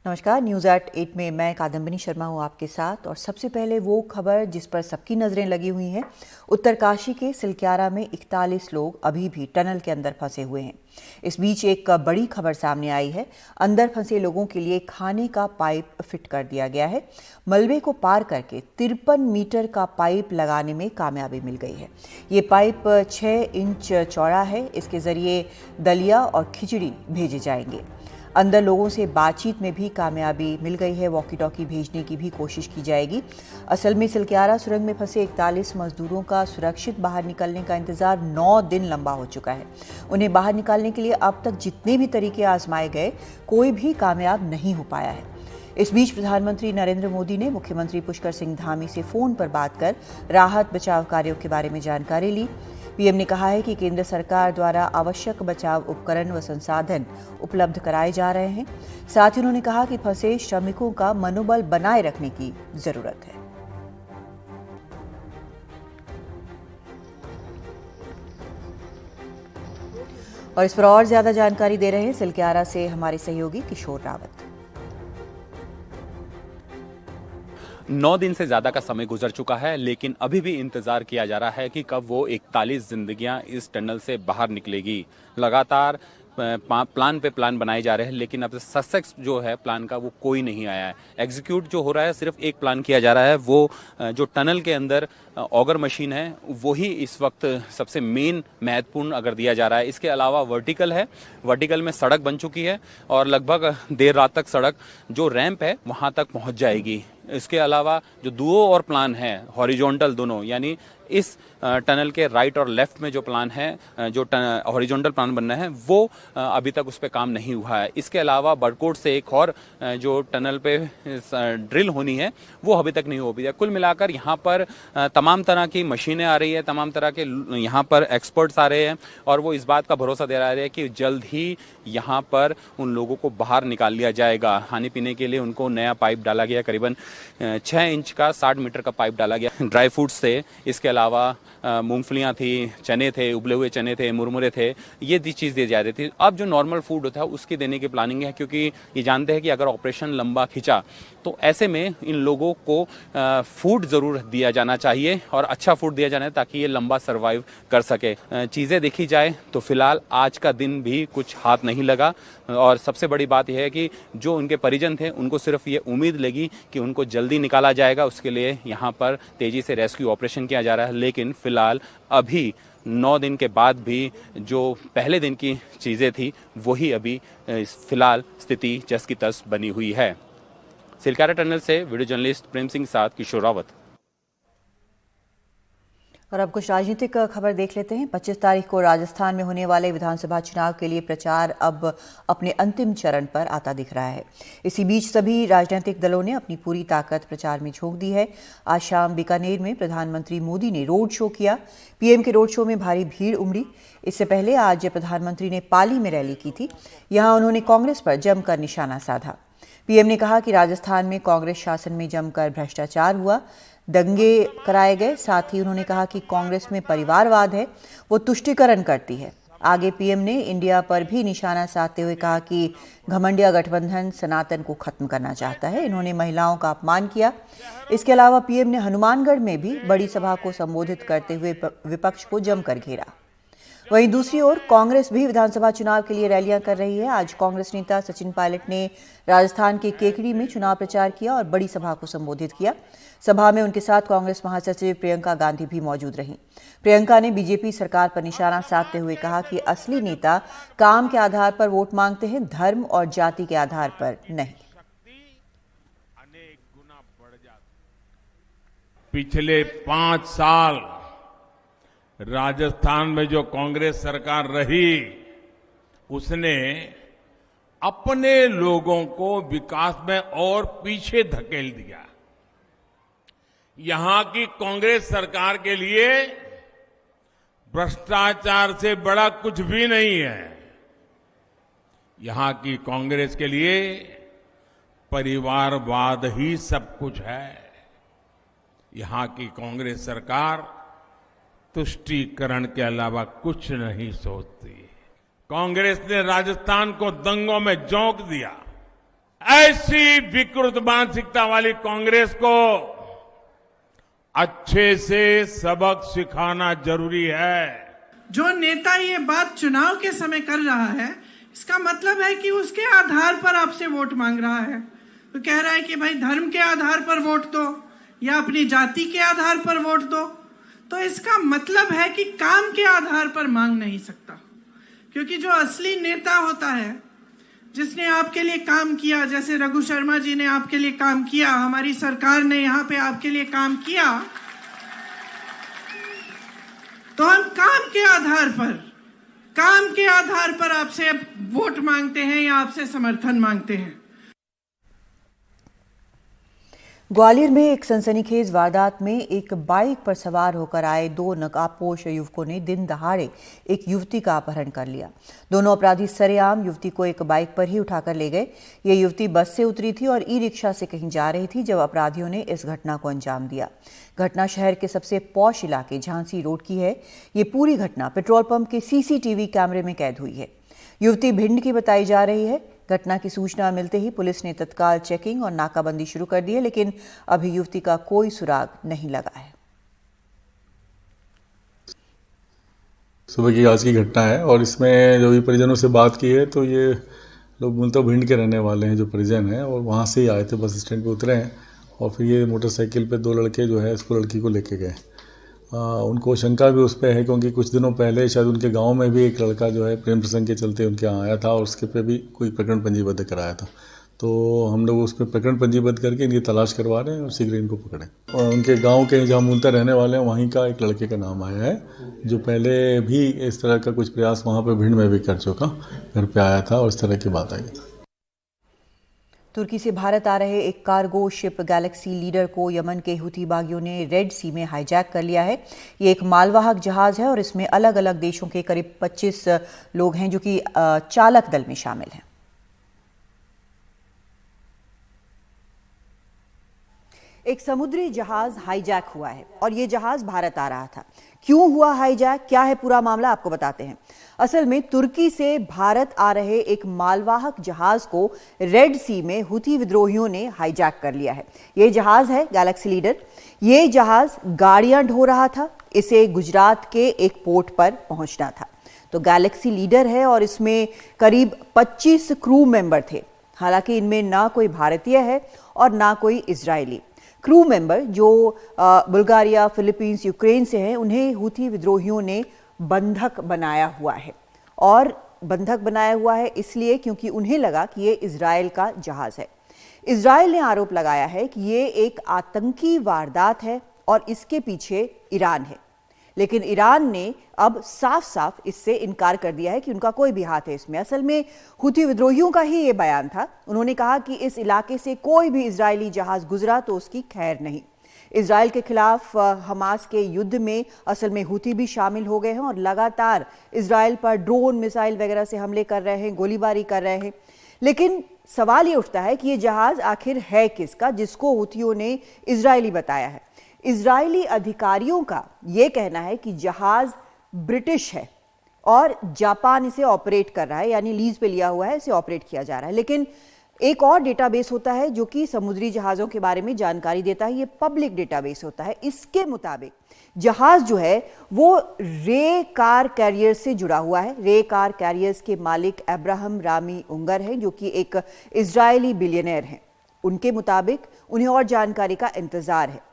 नमस्कार। News eight 8 में मैं कादम्बिनी शर्मा हूँ आपके साथ। और सबसे पहले वो खबर जिस पर सबकी नज़रें लगी हुई हैं। उत्तरकाशी के सिलक्यारा में 41 लोग अभी भी टनल के अंदर फंसे हुए हैं। इस बीच एक बड़ी खबर सामने आई है। अंदर फंसे लोगों के लिए खाने का पाइप फिट कर दिया गया है। मलबे को पार करके 53 मीटर का पाइप लगाने में कामयाबी मिल गई है। ये पाइप 6 इंच चौड़ा है। इसके जरिए दलिया और खिचड़ी भेजे जाएंगे। अंदर लोगों से बातचीत में भी कामयाबी मिल गई है। वॉकी टॉकी भेजने की भी कोशिश की जाएगी। असल में सिलक्यारा सुरंग में फंसे 41 मजदूरों का सुरक्षित बाहर निकलने का इंतजार 9 दिन लंबा हो चुका है। उन्हें बाहर निकालने के लिए अब तक जितने भी तरीके आजमाए गए, कोई भी कामयाब नहीं हो पाया है। इस बीच प्रधानमंत्री नरेंद्र मोदी ने मुख्यमंत्री पुष्कर सिंह धामी से फोन पर बात कर राहत बचाव कार्यों के बारे में जानकारी ली। पीएम ने कहा है कि केंद्र सरकार द्वारा आवश्यक बचाव उपकरण व संसाधन उपलब्ध कराए जा रहे हैं। साथ ही उन्होंने कहा कि फंसे श्रमिकों का मनोबल बनाए रखने की जरूरत है। और इस पर और ज्यादा जानकारी दे रहे हैं सिलक्यारा से हमारे सहयोगी किशोर रावत। 9 दिन से ज़्यादा का समय गुजर चुका है, लेकिन अभी भी इंतज़ार किया जा रहा है कि कब वो 41 जिंदगियां इस टनल से बाहर निकलेगी। लगातार प्लान पे प्लान बनाए जा रहे हैं, लेकिन अब सक्सेस जो है प्लान का वो कोई नहीं आया है। एग्जीक्यूट जो हो रहा है, सिर्फ एक प्लान किया जा रहा है। वो जो टनल के अंदर ऑगर मशीन है, वही इस वक्त सबसे मेन महत्वपूर्ण अगर दिया जा रहा है। इसके अलावा वर्टिकल है, वर्टिकल में सड़क बन चुकी है और लगभग देर रात तक सड़क जो रैंप है वहां तक पहुंच जाएगी। इसके अलावा जो दो और प्लान है हॉरिजॉन्टल दोनों, यानी इस टनल के राइट और लेफ्ट में जो प्लान है, जो हॉरिजॉन्टल प्लान बनना है, वो अभी तक उस पर काम नहीं हुआ है। इसके अलावा बड़कोट से एक और जो टनल पे ड्रिल होनी है, वो अभी तक नहीं हो पाई है। कुल मिलाकर यहाँ पर तमाम तरह की मशीनें आ रही है, तमाम तरह के यहाँ पर एक्सपर्ट्स आ रहे हैं और वो इस बात का भरोसा दे रहे हैं कि जल्द ही यहाँ पर उन लोगों को बाहर निकाल लिया जाएगा। खाने पीने के लिए उनको नया पाइप डाला गया, करीबन 6 इंच का 60 मीटर का पाइप डाला गया। ड्राई फ्रूट्स थे, इसके अलावा मूंगफलियां थी, चने थे, उबले हुए चने थे, मुरमुरे थे, ये चीज़ दी जा रही थी। अब जो नॉर्मल फूड होता है उसकी देने की प्लानिंग है, क्योंकि ये जानते हैं कि अगर ऑपरेशन लंबा खिंचा तो ऐसे में इन लोगों को फूड ज़रूर दिया जाना चाहिए और अच्छा फूड दिया जाना है ताकि ये लंबा सर्वाइव कर सके। चीज़ें देखी जाए तो फिलहाल आज का दिन भी कुछ हाथ नहीं लगा और सबसे बड़ी बात यह है कि जो उनके परिजन थे उनको सिर्फ ये उम्मीद लगी कि उनको जल्दी निकाला जाएगा। उसके लिए यहाँ पर तेज़ी से रेस्क्यू ऑपरेशन किया जा रहा है, लेकिन फिलहाल अभी 9 दिन के बाद भी जो पहले दिन की चीज़ें थी वही अभी फिलहाल स्थिति जस की तस बनी हुई है। सिलक्यारा टनल से वीडियो जर्नलिस्ट प्रेम सिंह साथ किशोर रावत। और अब कुछ राजनीतिक खबर देख लेते हैं। 25 तारीख को राजस्थान में होने वाले विधानसभा चुनाव के लिए प्रचार अब अपने अंतिम चरण पर आता दिख रहा है। इसी बीच सभी राजनीतिक दलों ने अपनी पूरी ताकत प्रचार में झोंक दी है। आज शाम बीकानेर में प्रधानमंत्री मोदी ने रोड शो किया। पीएम के रोड शो में भारी भीड़ उमड़ी। इससे पहले आज प्रधानमंत्री ने पाली में रैली की थी। यहां उन्होंने कांग्रेस पर जमकर निशाना साधा। पीएम ने कहा कि राजस्थान में कांग्रेस शासन में जमकर भ्रष्टाचार हुआ, दंगे कराए गए। साथ ही उन्होंने कहा कि कांग्रेस में परिवारवाद है, वो तुष्टीकरण करती है। आगे पीएम ने इंडिया पर भी निशाना साधते हुए कहा कि घमंडिया गठबंधन सनातन को खत्म करना चाहता है। इन्होंने महिलाओं का अपमान किया। इसके अलावा पीएम ने हनुमानगढ़ में भी बड़ी सभा को संबोधित करते हुए विपक्ष को जमकर घेरा। वहीं दूसरी ओर कांग्रेस भी विधानसभा चुनाव के लिए रैलियां कर रही है। आज कांग्रेस नेता सचिन पायलट ने राजस्थान के केकड़ी में चुनाव प्रचार किया और बड़ी सभा को संबोधित किया। सभा में उनके साथ कांग्रेस महासचिव प्रियंका गांधी भी मौजूद रहीं। प्रियंका ने बीजेपी सरकार पर निशाना साधते हुए कहा कि असली नेता काम के आधार पर वोट मांगते हैं, धर्म और जाति के आधार पर नहीं। पिछले 5 साल राजस्थान में जो कांग्रेस सरकार रही, उसने अपने लोगों को विकास में और पीछे धकेल दिया। यहां की कांग्रेस सरकार के लिए भ्रष्टाचार से बड़ा कुछ भी नहीं है। यहां की कांग्रेस के लिए परिवारवाद ही सब कुछ है। यहां की कांग्रेस सरकार तुष्टीकरण के अलावा कुछ नहीं सोचती। कांग्रेस ने राजस्थान को दंगों में झोंक दिया। ऐसी विकृत मानसिकता वाली कांग्रेस को अच्छे से सबक सिखाना जरूरी है। जो नेता ये बात चुनाव के समय कर रहा है, इसका मतलब है कि उसके आधार पर आपसे वोट मांग रहा है। तो कह रहा है कि भाई धर्म के आधार पर वोट दो या अपनी जाति के आधार पर वोट दो, तो इसका मतलब है कि काम के आधार पर मांग नहीं सकता। क्योंकि जो असली नेता होता है, जिसने आपके लिए काम किया, जैसे रघु शर्मा जी ने आपके लिए काम किया, हमारी सरकार ने यहाँ पे आपके लिए काम किया, तो हम काम के आधार पर आपसे वोट मांगते हैं या आपसे समर्थन मांगते हैं। ग्वालियर में एक सनसनीखेज वारदात में एक बाइक पर सवार होकर आए दो नकाबपोश युवकों ने दिन दहाड़े एक युवती का अपहरण कर लिया। दोनों अपराधी सरेआम युवती को एक बाइक पर ही उठाकर ले गए। ये युवती बस से उतरी थी और ई-रिक्शा से कहीं जा रही थी जब अपराधियों ने इस घटना को अंजाम दिया। घटना शहर के सबसे पॉश इलाके झांसी रोड की है। ये पूरी घटना पेट्रोल पंप के सीसीटीवी कैमरे में कैद हुई है। युवती भिंड की बताई जा रही है। घटना की सूचना मिलते ही पुलिस ने तत्काल चेकिंग और नाकाबंदी शुरू कर दी है, लेकिन अभी युवती का कोई सुराग नहीं लगा है। सुबह की आज की घटना है और इसमें जो भी परिजनों से बात की है तो ये लोग मूलतः भिंड के रहने वाले हैं जो परिजन हैं, और वहाँ से ही आए थे, बस स्टैंड पे उतरे हैं और फिर ये मोटरसाइकिल पे दो लड़के जो है इसको लड़की को लेके गए। उनको शंका भी उस पर है क्योंकि कुछ दिनों पहले शायद उनके गांव में भी एक लड़का जो है प्रेम प्रसंग के चलते उनके यहाँ आया था और उसके पे भी कोई प्रकरण पंजीबद्ध कराया था। तो हम लोग उस पर प्रकरण पंजीबद्ध करके इनकी तलाश करवा रहे हैं और शीघ्र इनको पकड़ें। और उनके गांव के जहाँ मूलतः रहने वाले हैं वहीं का एक लड़के का नाम आया है जो पहले भी इस तरह का कुछ प्रयास वहाँ पर भिंड में भी कर चुका, घर पर आया था और इस तरह की बात आई थी। तुर्की से भारत आ रहे एक कार्गो शिप गैलेक्सी लीडर को यमन के हुती बागियों ने रेड सी में हाईजैक कर लिया है। ये एक मालवाहक जहाज है और इसमें अलग अलग देशों के करीब 25 लोग हैं जो कि चालक दल में शामिल हैं। एक समुद्री जहाज हाईजैक हुआ है और ये जहाज भारत आ रहा था। क्यों हुआ हाईजैक, क्या है पूरा मामला, आपको बताते हैं। असल में तुर्की से भारत आ रहे एक मालवाहक जहाज को रेड सी में हुती विद्रोहियों ने हाईजैक कर लिया है। ये जहाज है गैलेक्सी लीडर। ये जहाज गाड़ियां ढो रहा था। इसे गुजरात के एक पोर्ट पर पहुंचना था। तो गैलेक्सी लीडर है और इसमें करीब 25 क्रू मेंबर थे। हालांकि इनमें ना कोई भारतीय है और ना कोई इजरायली। क्रू मेंबर जो बुल्गारिया, फिलीपींस, यूक्रेन से हैं, उन्हें हुती विद्रोहियों ने बंधक बनाया हुआ है। और बंधक बनाया हुआ है इसलिए क्योंकि उन्हें लगा कि ये इजराइल का जहाज है। इजराइल ने आरोप लगाया है कि ये एक आतंकी वारदात है और इसके पीछे ईरान है। लेकिन ईरान ने अब साफ साफ इससे इनकार कर दिया है कि उनका कोई भी हाथ है इसमें। असल में हुती विद्रोहियों का ही ये बयान था। उन्होंने कहा कि इस इलाके से कोई भी इजरायली जहाज गुजरा तो उसकी खैर नहीं। इजराइल के खिलाफ हमास के युद्ध में असल में हुती भी शामिल हो गए हैं और लगातार इजराइल पर ड्रोन, मिसाइल वगैरह से हमले कर रहे हैं, गोलीबारी कर रहे हैं। लेकिन सवाल ये उठता है कि ये जहाज आखिर है किसका, जिसको हुतियों ने इजरायली बताया है। इजरायली अधिकारियों का यह कहना है कि जहाज ब्रिटिश है और जापान इसे ऑपरेट कर रहा है, यानी लीज पे लिया हुआ है, इसे ऑपरेट किया जा रहा है। लेकिन एक और डेटाबेस होता है जो कि समुद्री जहाज़ों के बारे में जानकारी देता है। ये पब्लिक डेटाबेस होता है। इसके मुताबिक जहाज जो है वो रे कार कैरियर से जुड़ा हुआ है। रे कार कैरियर्स के मालिक अब्राहम रामी उंगर हैं जो कि एक इजरायली बिलियनर हैं। उनके मुताबिक उन्हें और जानकारी का इंतजार है।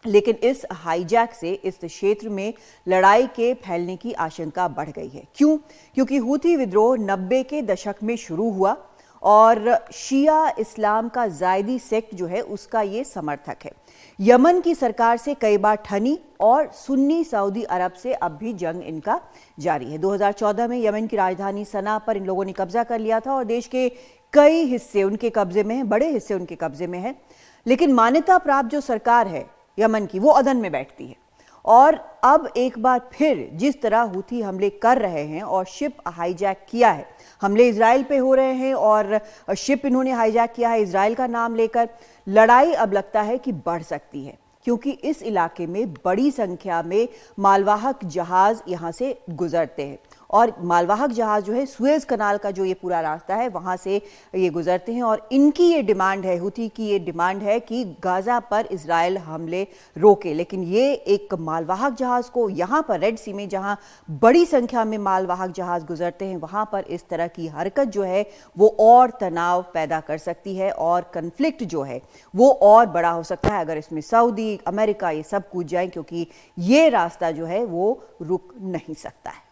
लेकिन इस हाईजैक से इस क्षेत्र में लड़ाई के फैलने की आशंका बढ़ गई है। क्यों? क्योंकि हुती विद्रोह 90 के दशक में शुरू हुआ और शिया इस्लाम का जायदी सेक्ट जो है उसका ये समर्थक है। यमन की सरकार से कई बार ठनी और सुन्नी सऊदी अरब से अब भी जंग इनका जारी है। 2014 में यमन की राजधानी सना पर इन लोगों ने कब्जा कर लिया था और देश के कई हिस्से उनके कब्जे में हैं, बड़े हिस्से उनके कब्जे में हैं। लेकिन मान्यता प्राप्त जो सरकार है यमन की, वो अदन में बैठती है। और अब एक बार फिर जिस तरह हुती हमले कर रहे हैं और शिप हाईजैक किया है, हमले इजराइल पे हो रहे हैं और शिप इन्होंने हाईजैक किया है इजराइल का नाम लेकर, लड़ाई अब लगता है कि बढ़ सकती है। क्योंकि इस इलाके में बड़ी संख्या में मालवाहक जहाज यहां से गुजरते हैं और मालवाहक जहाज जो है सुएज कनाल का जो ये पूरा रास्ता है वहां से ये गुजरते हैं। और इनकी ये डिमांड है, हुती की ये डिमांड है कि गाजा पर इजराइल हमले रोके। लेकिन ये एक मालवाहक जहाज को यहाँ पर रेड सी में जहाँ बड़ी संख्या में मालवाहक जहाज गुजरते हैं वहां पर इस तरह की हरकत जो है वो और तनाव पैदा कर सकती है और कन्फ्लिक्ट जो है वो और बड़ा हो सकता है अगर इसमें सऊदी, अमेरिका ये सब कूद जाए, क्योंकि ये रास्ता जो है वो रुक नहीं सकता है।